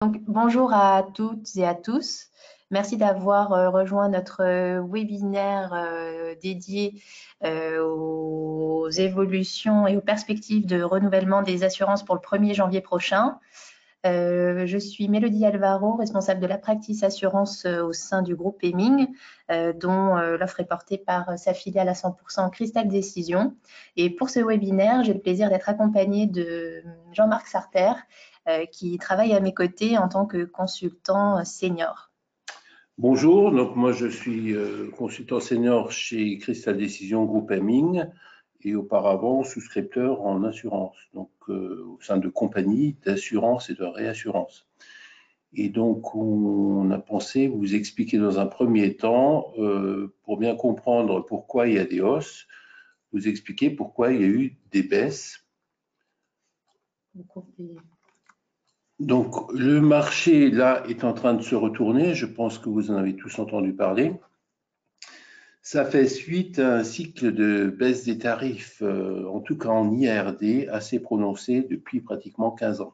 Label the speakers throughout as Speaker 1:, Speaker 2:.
Speaker 1: Donc, bonjour à toutes et à tous. Merci d'avoir rejoint notre webinaire dédié aux évolutions et aux perspectives de renouvellement des assurances pour le 1er janvier prochain. Je suis Mélodie Alvaro, responsable de la practice assurance au sein du groupe Hemming, dont l'offre est portée par sa filiale à 100% Cristal Décision. Et pour ce webinaire, j'ai le plaisir d'être accompagnée de Jean-Marc Sarter, qui travaille à mes côtés en tant que consultant senior.
Speaker 2: Bonjour, donc moi je suis consultant senior chez Cristal Décision Groupe Hemming et auparavant souscripteur en assurance, donc au sein de compagnies d'assurance et de réassurance. Et donc on a pensé vous expliquer dans un premier temps, pour bien comprendre pourquoi il y a des hausses, vous expliquer pourquoi il y a eu des baisses. Donc, le marché, là, est en train de se retourner. Je pense que vous en avez tous entendu parler. Ça fait suite à un cycle de baisse des tarifs, en tout cas en IRD, assez prononcé depuis pratiquement 15 ans.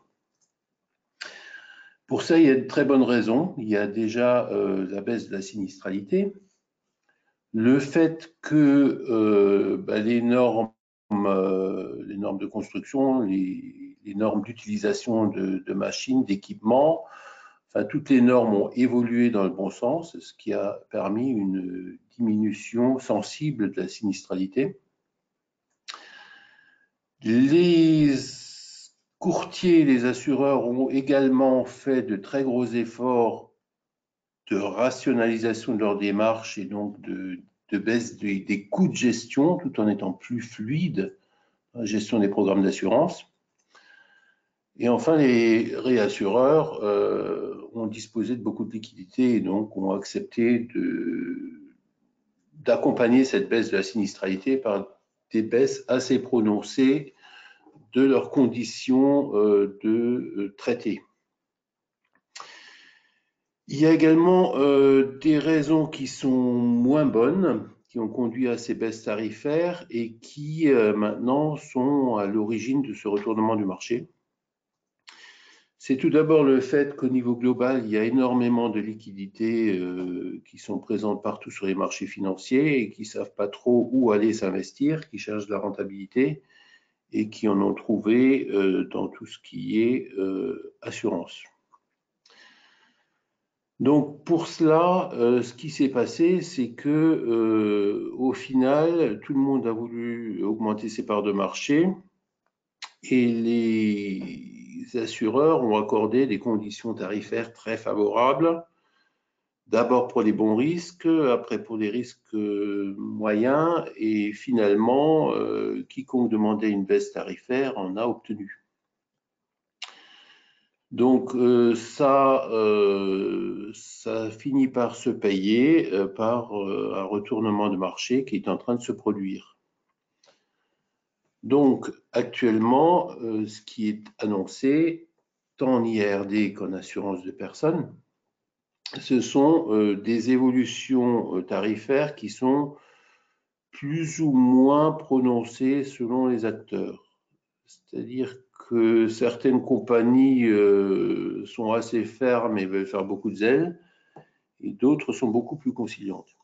Speaker 2: Pour ça, il y a de très bonnes raisons. Il y a déjà la baisse de la sinistralité, le fait que les normes de construction, les normes d'utilisation de machines, d'équipements, enfin, toutes les normes ont évolué dans le bon sens, ce qui a permis une diminution sensible de la sinistralité. Les courtiers, les assureurs ont également fait de très gros efforts de rationalisation de leur démarche et donc de baisse des coûts de gestion tout en étant plus fluide dans la gestion des programmes d'assurance. Et enfin, les réassureurs ont disposé de beaucoup de liquidités et donc ont accepté d'accompagner cette baisse de la sinistralité par des baisses assez prononcées de leurs conditions de traité. Il y a également des raisons qui sont moins bonnes, qui ont conduit à ces baisses tarifaires et qui maintenant sont à l'origine de ce retournement du marché. C'est tout d'abord le fait qu'au niveau global, il y a énormément de liquidités qui sont présentes partout sur les marchés financiers et qui ne savent pas trop où aller s'investir, qui cherchent de la rentabilité et qui en ont trouvé dans tout ce qui est assurance. Donc pour cela, ce qui s'est passé, c'est que au final, tout le monde a voulu augmenter ses parts de marché et les assureurs ont accordé des conditions tarifaires très favorables, d'abord pour les bons risques, après pour les risques moyens et finalement, quiconque demandait une baisse tarifaire en a obtenu. Donc ça finit par se payer par un retournement de marché qui est en train de se produire. Donc actuellement, ce qui est annoncé, tant en IRD qu'en assurance de personnes, ce sont des évolutions tarifaires qui sont plus ou moins prononcées selon les acteurs. C'est-à-dire que certaines compagnies sont assez fermes et veulent faire beaucoup de zèle, et d'autres sont beaucoup plus conciliantes.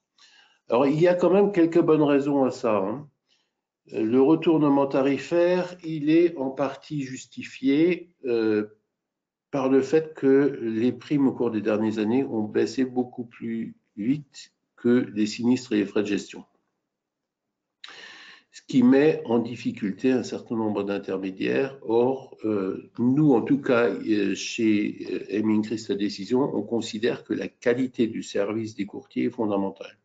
Speaker 2: Alors, il y a quand même quelques bonnes raisons à ça, hein. Le retournement tarifaire, il est en partie justifié par le fait que les primes au cours des dernières années ont baissé beaucoup plus vite que les sinistres et les frais de gestion. Ce qui met en difficulté un certain nombre d'intermédiaires. Or, nous, en tout cas, chez Hemming Cristal Décision, on considère que la qualité du service des courtiers est fondamentale.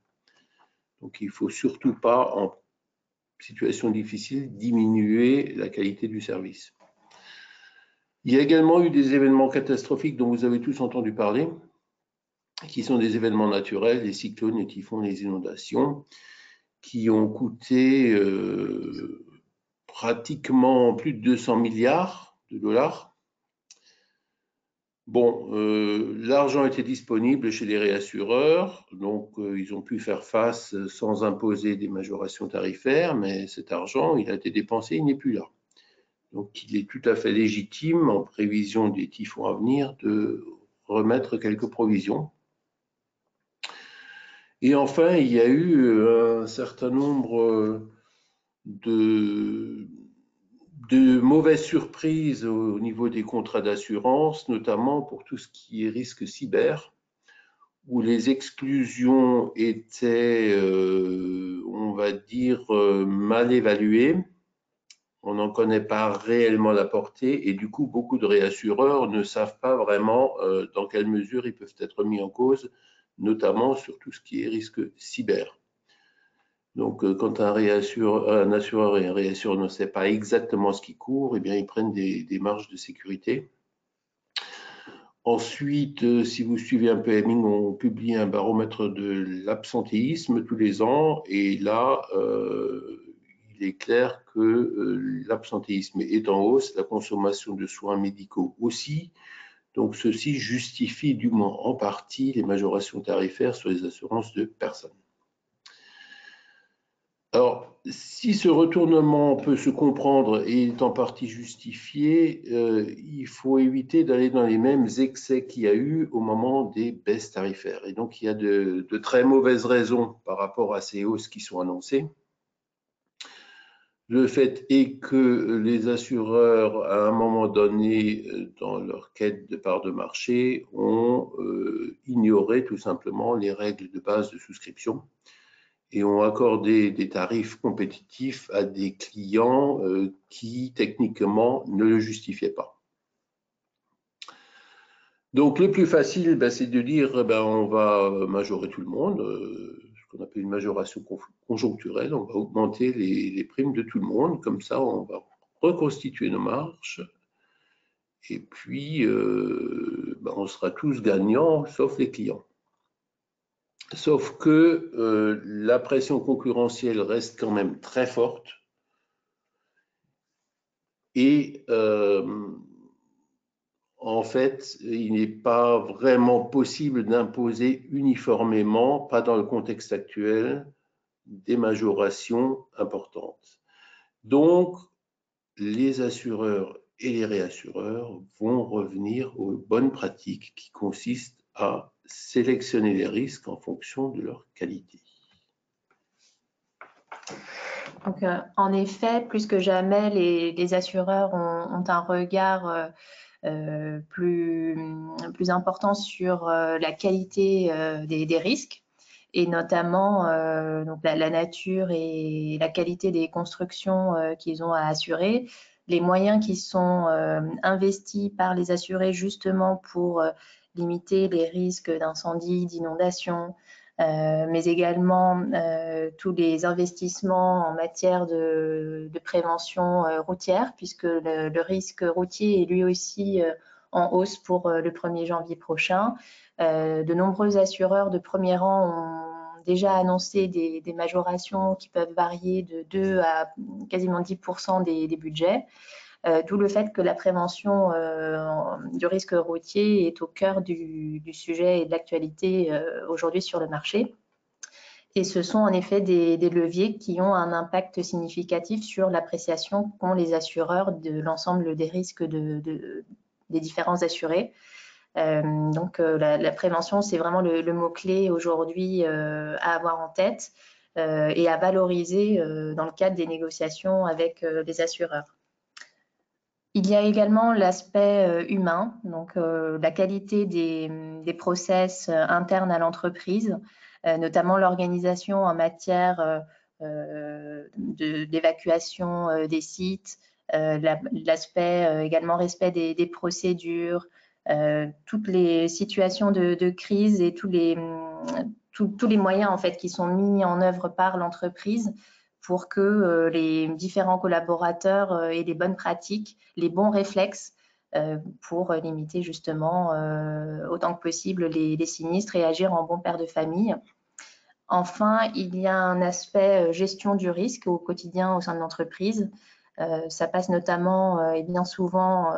Speaker 2: Donc, il ne faut surtout pas, en situation difficile, diminuer la qualité du service. Il y a également eu des événements catastrophiques dont vous avez tous entendu parler, qui sont des événements naturels, les cyclones, les typhons, les inondations, qui ont coûté pratiquement plus de 200 milliards de dollars. Bon, l'argent était disponible chez les réassureurs, donc ils ont pu faire face sans imposer des majorations tarifaires, mais cet argent, il a été dépensé, il n'est plus là. Donc, il est tout à fait légitime, en prévision des typhons à venir, de remettre quelques provisions. Et enfin, il y a eu un certain nombre de mauvaises surprises au niveau des contrats d'assurance, notamment pour tout ce qui est risque cyber, où les exclusions étaient, on va dire, mal évaluées. On n'en connaît pas réellement la portée et du coup, beaucoup de réassureurs ne savent pas vraiment dans quelle mesure ils peuvent être mis en cause, notamment sur tout ce qui est risque cyber. Donc, quand un assureur et un réassureur ne sait pas exactement ce qui court, eh bien, ils prennent des marges de sécurité. Ensuite, si vous suivez un peu Hemming, on publie un baromètre de l'absentéisme tous les ans et là, il est clair que l'absentéisme est en hausse, la consommation de soins médicaux aussi. Donc, ceci justifie du moins en partie les majorations tarifaires sur les assurances de personnes. Alors, si ce retournement peut se comprendre et est en partie justifié, il faut éviter d'aller dans les mêmes excès qu'il y a eu au moment des baisses tarifaires. Et donc, il y a de très mauvaises raisons par rapport à ces hausses qui sont annoncées. Le fait est que les assureurs, à un moment donné, dans leur quête de part de marché, ont ignoré tout simplement les règles de base de souscription et ont accordé des tarifs compétitifs à des clients qui, techniquement, ne le justifiaient pas. Donc, le plus facile, c'est de dire on va majorer tout le monde, ce qu'on appelle une majoration conjoncturelle, on va augmenter les primes de tout le monde, comme ça, on va reconstituer nos marges, et puis on sera tous gagnants, sauf les clients. Sauf que la pression concurrentielle reste quand même très forte et en fait, il n'est pas vraiment possible d'imposer uniformément, pas dans le contexte actuel, des majorations importantes. Donc, les assureurs et les réassureurs vont revenir aux bonnes pratiques qui consistent à sélectionner les risques en fonction de leur qualité.
Speaker 1: Donc, en effet, plus que jamais, les assureurs ont un regard plus important sur la qualité des risques et notamment donc la nature et la qualité des constructions qu'ils ont à assurer, les moyens qui sont investis par les assurés justement pour limiter les risques d'incendie, d'inondation, mais également tous les investissements en matière de prévention routière, puisque le risque routier est lui aussi en hausse pour le 1er janvier prochain. De nombreux assureurs de premier rang ont déjà annoncé des majorations qui peuvent varier de 2 à quasiment 10% des budgets. D'où le fait que la prévention du risque routier est au cœur du sujet et de l'actualité aujourd'hui sur le marché. Et ce sont en effet des leviers qui ont un impact significatif sur l'appréciation qu'ont les assureurs de l'ensemble des risques des différents assurés. Donc la prévention, c'est vraiment le mot-clé aujourd'hui à avoir en tête et à valoriser dans le cadre des négociations avec les assureurs. Il y a également l'aspect humain, donc la qualité des process internes à l'entreprise, notamment l'organisation en matière d'évacuation des sites, l'aspect également respect des procédures, toutes les situations de crise et tous les moyens en fait qui sont mis en œuvre par l'entreprise pour que les différents collaborateurs aient les bonnes pratiques, les bons réflexes pour limiter justement autant que possible les sinistres et agir en bon père de famille. Enfin, il y a un aspect gestion du risque au quotidien au sein de l'entreprise. Ça passe notamment et bien souvent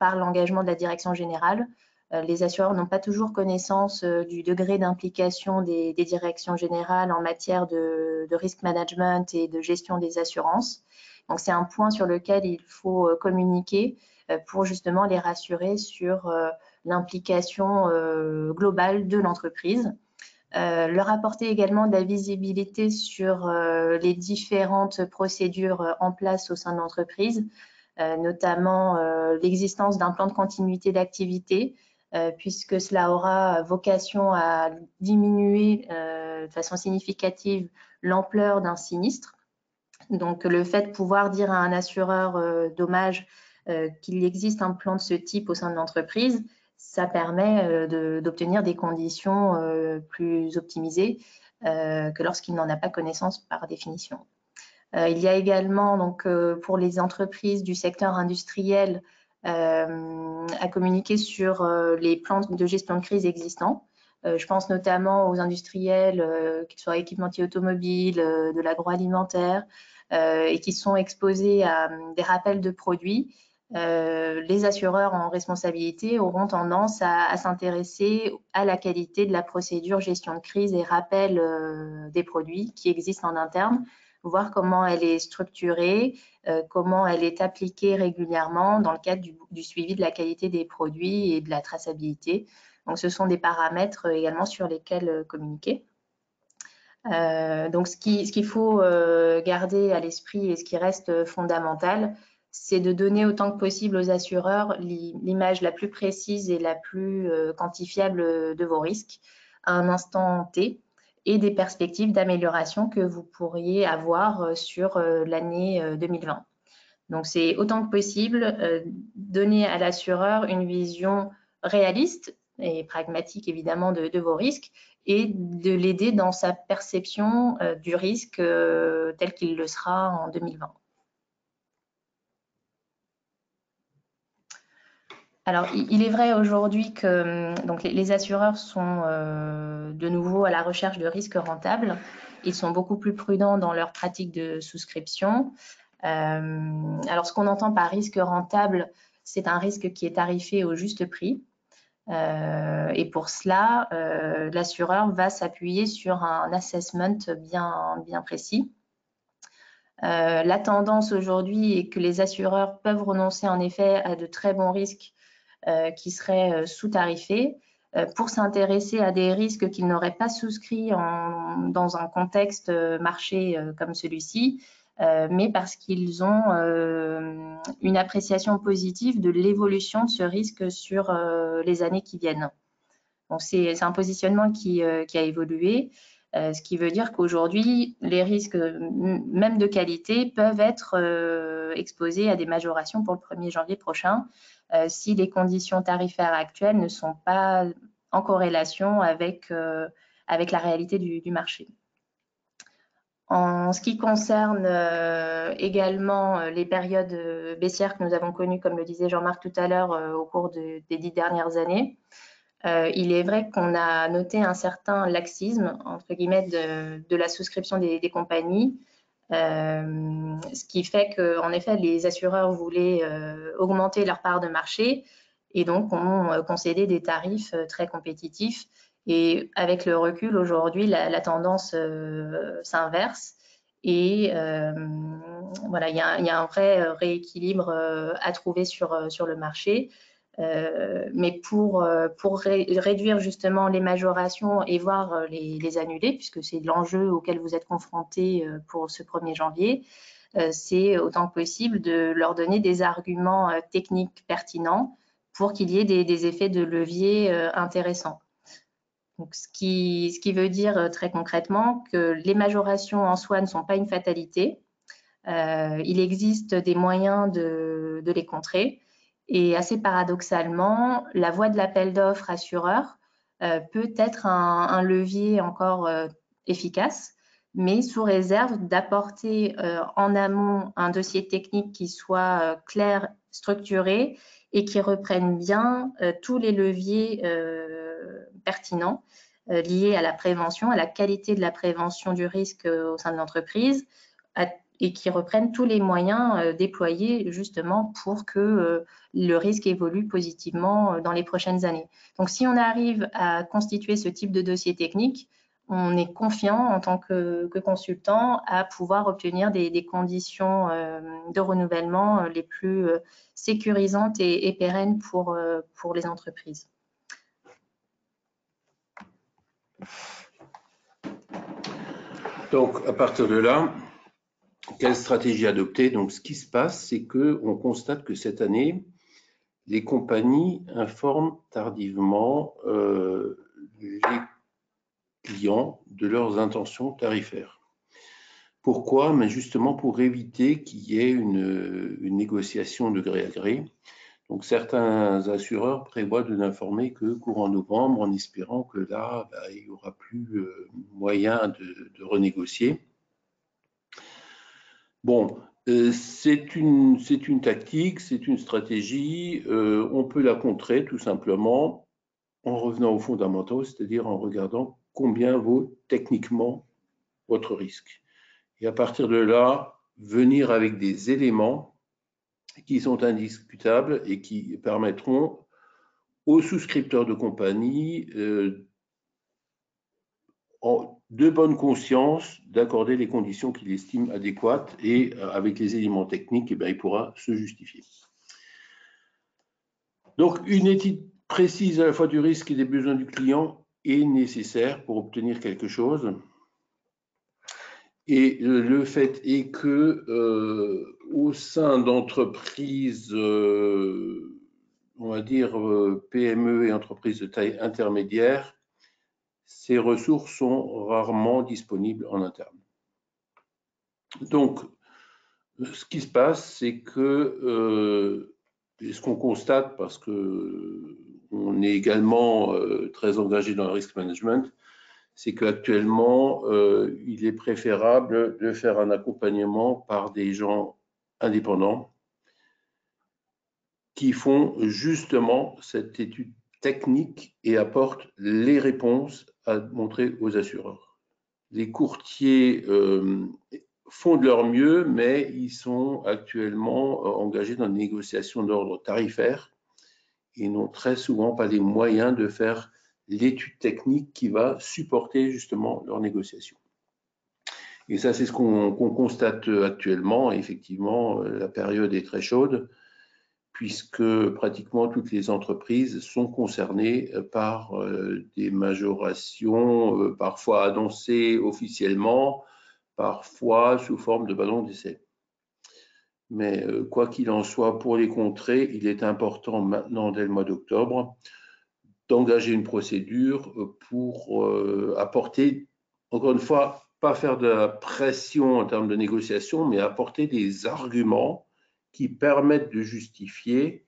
Speaker 1: par l'engagement de la direction générale. Les assureurs n'ont pas toujours connaissance du degré d'implication des directions générales en matière de risk management et de gestion des assurances. Donc, c'est un point sur lequel il faut communiquer pour justement les rassurer sur l'implication globale de l'entreprise. Leur apporter également de la visibilité sur les différentes procédures en place au sein de l'entreprise, notamment l'existence d'un plan de continuité d'activité, puisque cela aura vocation à diminuer de façon significative l'ampleur d'un sinistre. Donc, le fait de pouvoir dire à un assureur dommage qu'il existe un plan de ce type au sein de l'entreprise, ça permet d'obtenir des conditions plus optimisées que lorsqu'il n'en a pas connaissance par définition. Il y a également, donc, pour les entreprises du secteur industriel, à communiquer sur les plans de gestion de crise existants. Je pense notamment aux industriels, qu'ils soient équipementiers automobiles, de l'agroalimentaire, et qui sont exposés à des rappels de produits. Les assureurs en responsabilité auront tendance à s'intéresser à la qualité de la procédure gestion de crise et rappel des produits qui existent en interne, voir comment elle est structurée, comment elle est appliquée régulièrement dans le cadre du suivi de la qualité des produits et de la traçabilité. Donc, ce sont des paramètres également sur lesquels communiquer. Donc, ce qu'il faut garder à l'esprit et ce qui reste fondamental, c'est de donner autant que possible aux assureurs l'image la plus précise et la plus quantifiable de vos risques à un instant T et des perspectives d'amélioration que vous pourriez avoir sur l'année 2020. Donc, c'est autant que possible donner à l'assureur une vision réaliste et pragmatique, évidemment, de vos risques et de l'aider dans sa perception du risque tel qu'il le sera en 2020. Alors, il est vrai aujourd'hui que donc, les assureurs sont de nouveau à la recherche de risques rentables. Ils sont beaucoup plus prudents dans leur pratique de souscription. Alors, ce qu'on entend par risque rentable, c'est un risque qui est tarifé au juste prix. Et pour cela, l'assureur va s'appuyer sur un assessment bien précis. La tendance aujourd'hui est que les assureurs peuvent renoncer en effet à de très bons risques qui seraient sous-tarifés pour s'intéresser à des risques qu'ils n'auraient pas souscrits dans un contexte marché comme celui-ci, mais parce qu'ils ont une appréciation positive de l'évolution de ce risque sur les années qui viennent. Donc, c'est un positionnement qui a évolué, ce qui veut dire qu'aujourd'hui, les risques, même de qualité, peuvent être exposés à des majorations pour le 1er janvier prochain si les conditions tarifaires actuelles ne sont pas en corrélation avec la réalité du marché. En ce qui concerne également les périodes baissières que nous avons connues, comme le disait Jean-Marc tout à l'heure, au cours des 10 dernières années, il est vrai qu'on a noté un certain laxisme, entre guillemets, de la souscription des compagnies, ce qui fait qu'en effet, les assureurs voulaient augmenter leur part de marché et donc ont concédé des tarifs très compétitifs. Et avec le recul, aujourd'hui, la tendance s'inverse et voilà, il y a un vrai rééquilibre à trouver sur le marché. Mais pour réduire justement les majorations et voire les annuler, puisque c'est l'enjeu auquel vous êtes confrontés pour ce 1er janvier, c'est autant que possible de leur donner des arguments techniques pertinents pour qu'il y ait des effets de levier intéressants. Donc, ce qui veut dire très concrètement que les majorations en soi ne sont pas une fatalité. Il existe des moyens de les contrer. Et assez paradoxalement, la voie de l'appel d'offres assureur peut être un levier encore efficace, mais sous réserve d'apporter en amont un dossier technique qui soit clair, structuré et qui reprenne bien tous les leviers pertinents liés à la prévention, à la qualité de la prévention du risque au sein de l'entreprise, et qui reprennent tous les moyens déployés justement pour que le risque évolue positivement dans les prochaines années. Donc, si on arrive à constituer ce type de dossier technique, on est confiant en tant que consultant à pouvoir obtenir des conditions de renouvellement les plus sécurisantes et pérennes pour les entreprises.
Speaker 2: Donc, à partir de là, quelle stratégie adopter? Donc, ce qui se passe, c'est qu'on constate que cette année, les compagnies informent tardivement les clients de leurs intentions tarifaires. Pourquoi? Mais justement pour éviter qu'il y ait une négociation de gré à gré. Donc certains assureurs prévoient de n'informer que courant novembre en espérant que là, il n'y aura plus moyen de renégocier. Bon, c'est une tactique, c'est une stratégie, on peut la contrer tout simplement en revenant aux fondamentaux, c'est-à-dire en regardant combien vaut techniquement votre risque. Et à partir de là, venir avec des éléments qui sont indiscutables et qui permettront aux souscripteurs de compagnie de bonne conscience d'accorder les conditions qu'il estime adéquates et avec les éléments techniques, il pourra se justifier. Donc, une étude précise à la fois du risque et des besoins du client est nécessaire pour obtenir quelque chose. Et le fait est que au sein d'entreprises, on va dire PME et entreprises de taille intermédiaire, ces ressources sont rarement disponibles en interne. Donc, ce qui se passe, c'est que, ce qu'on constate, parce qu'on est également très engagé dans le risk management, c'est qu'actuellement, il est préférable de faire un accompagnement par des gens indépendants qui font justement cette étude technique et apportent les réponses à montrer aux assureurs. Les courtiers font de leur mieux, mais ils sont actuellement engagés dans des négociations d'ordre tarifaire et n'ont très souvent pas les moyens de faire l'étude technique qui va supporter justement leurs négociations. Et ça, c'est ce qu'on constate actuellement. Effectivement, la période est très chaude puisque pratiquement toutes les entreprises sont concernées par des majorations, parfois annoncées officiellement, parfois sous forme de ballon d'essai. Mais quoi qu'il en soit, pour les contrer, il est important maintenant, dès le mois d'octobre, d'engager une procédure pour apporter, encore une fois, pas faire de la pression en termes de négociation, mais apporter des arguments qui permettent de justifier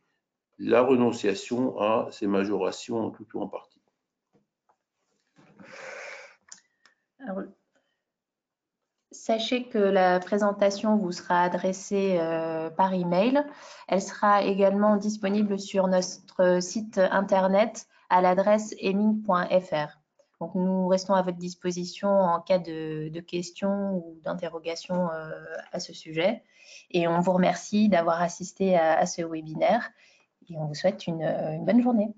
Speaker 2: la renonciation à ces majorations en tout ou en partie.
Speaker 1: Alors, sachez que la présentation vous sera adressée par email. Elle sera également disponible sur notre site internet à l'adresse eming.fr. Donc, nous restons à votre disposition en cas de questions ou d'interrogations à ce sujet. Et on vous remercie d'avoir assisté à ce webinaire et on vous souhaite une bonne journée.